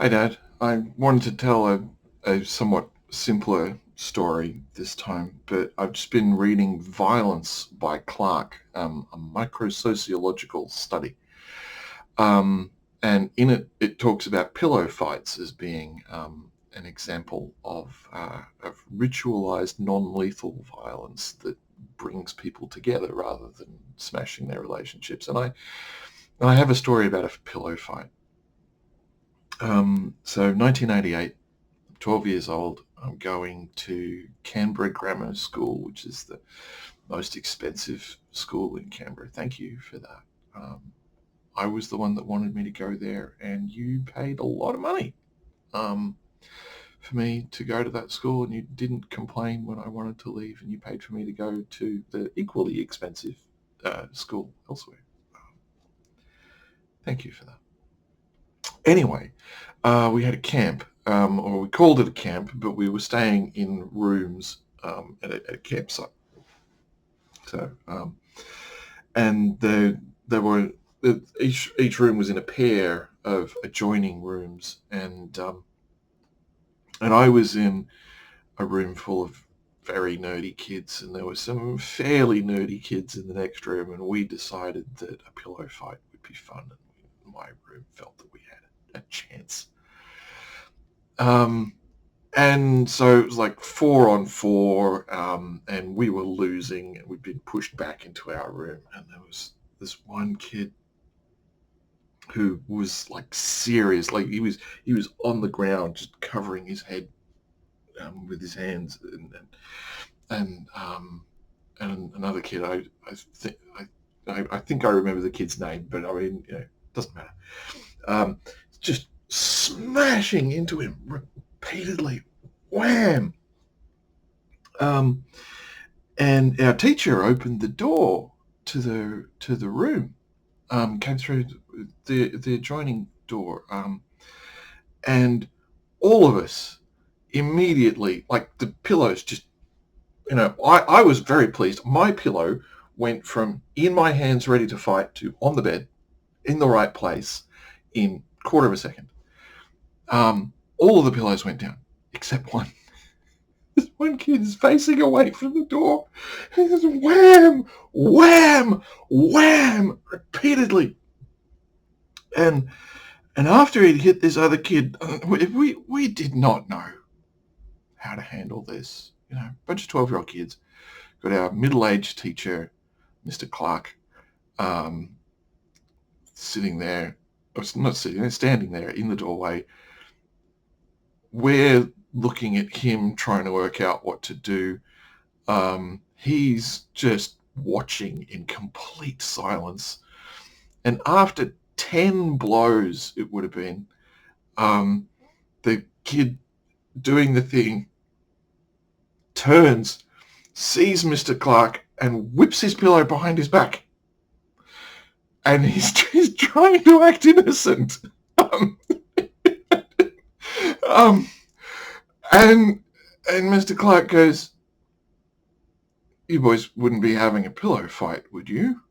Hi, Dad. I wanted to tell a somewhat simpler story this time, but I've just been reading Violence by Clark, a microsociological study. Um, and in it, it talks about pillow fights as being an example of ritualized non-lethal violence that brings people together rather than smashing their relationships. And I have a story about a pillow fight. So 1988, 12 years old, I'm going to Canberra Grammar School, which is the most expensive school in Canberra. Thank you for that. Um, I was the one that wanted me to go there, and you paid a lot of money um, for me to go to that school, and you didn't complain when I wanted to leave, and you paid for me to go to the equally expensive school elsewhere. Thank you for that. Anyway, we had a camp, or we called it a camp, but we were staying in rooms at a campsite. So, and there were each room was in a pair of adjoining rooms, and I was in a room full of very nerdy kids, and there were some fairly nerdy kids in the next room, and we decided that a pillow fight would be fun, and my room felt that we had a chance. And so it was like 4 on 4, and we were losing, and we'd been pushed back into our room, and there was this one kid who was like serious, like he was on the ground just covering his head with his hands, and another kid, I think I remember the kid's name, but I mean, it doesn't matter. Just smashing into him repeatedly, wham. And our teacher opened the door to the room, came through the adjoining door, and all of us immediately, like the pillows just, I was very pleased. My pillow went from in my hands ready to fight to on the bed in the right place in a quarter of a second. All of the pillows went down except one. This one kid is facing away from the door. He says, wham, wham, wham, repeatedly. And after he'd hit this other kid, we did not know how to handle this. A bunch of 12-year-old kids. Got our middle-aged teacher, Mr. Clark, sitting there, or not sitting there, standing there in the doorway. We're looking at him trying to work out what to do. He's just watching in complete silence. And after 10 blows, it would have been, the kid doing the thing turns, sees Mr. Clark, and whips his pillow behind his back. And he's trying to act innocent. And Mr. Clark goes, you boys wouldn't be having a pillow fight, would you?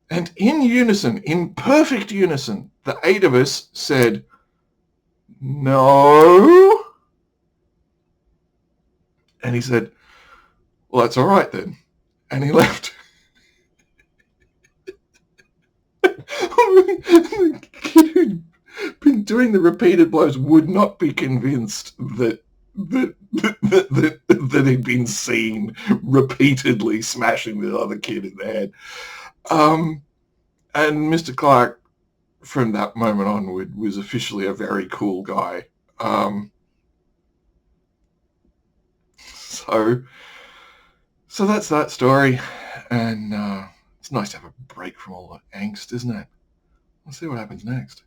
And in unison, in perfect unison, the 8 of us said, no. And he said, well, that's all right then. And he left. The kid who'd been doing the repeated blows would not be convinced that he'd been seen repeatedly smashing the other kid in the head. And Mr. Clark, from that moment onward, was officially a very cool guy. So that's that story, and it's nice to have a break from all the angst, isn't it? We'll see what happens next.